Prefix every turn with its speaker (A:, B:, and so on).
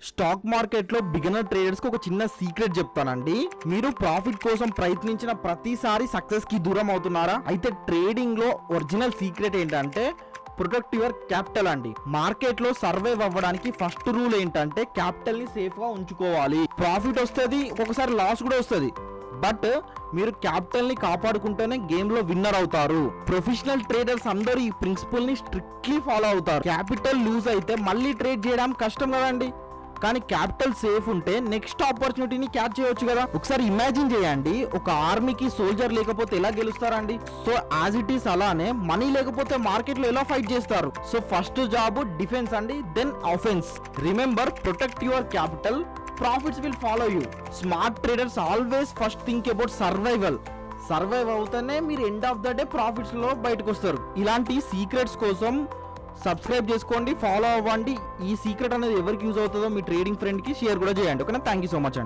A: Stock మార్కెట్లో beginner ట్రేడర్స్కి ఒక చిన్న సీక్రెట్ చెప్తానండి. మీరు ప్రాఫిట్ కోసం ప్రయత్నించిన ప్రతిసారి సక్సెస్కి దూరం అవుతున్నారా? అయితే ట్రేడింగ్లో ఒరిజినల్ సీక్రెట్ ఏంటంటే ప్రొటెక్ట్ యువర్ క్యాపిటల్ అండి. మార్కెట్లో సర్వైవ్ అవ్వడానికి ఫస్ట్ రూల్ ఏంటంటే క్యాపిటల్ని సేఫ్గా ఉంచుకోవాలి. ప్రాఫిట్ వస్తుంది, ఒక్కొక్కసారి లాస్ కూడా వస్తుంది, బట్ మీరు క్యాపిటల్ ని కాపాడుకుంటేనే గేమ్ లో విన్నర్ అవుతారు. ప్రొఫెషనల్ ట్రేడర్స్ అందరూ ఈ ప్రిన్సిపల్ ని స్ట్రిక్ట్లీ ఫాలో అవుతారు. క్యాపిటల్ లూజ్ అయితే మళ్ళీ ట్రేడ్ చేయడం కష్టం కదండి, కానీ క్యాపిటల్ సేఫ్ ఉంటే నెక్స్ట్ ఆపర్చునిటీని క్యాచ్ చేయొచ్చు కదా. ఒకసారి ఇమాజిన్ చేయండి, ఒక ఆర్మీకి సోల్జర్ లేకపోతే ఎలా గెలుస్తారండి? సో యాజ్ ఇట్ ఈస్ అలానే మనీ లేకపోతే మార్కెట్ లో ఎలా ఫైట్ చేస్తారు? సో ఫస్ట్ జాబ్ డిఫెన్స్ అండి, then offence. Remember, protect your capital, profits will follow you. Smart traders always first think about survival. Survive అవుతానే మీరు end of the day profits లో బయటకు వస్తారు. ఇలాంటి సీక్రెట్స్ కోసం సబ్స్క్రైబ్ చేసుకోండి, ఫాలో అవ్వండి. ఈ సీక్రెట్ అనేది ఎవరికి యూజ్ అవుతుందో మీ ట్రేడింగ్ ఫ్రెండ్ కి షేర్ కూడా చేయండి. ఓకేనా? థ్యాంక్ యూ సో మచ్ అండి.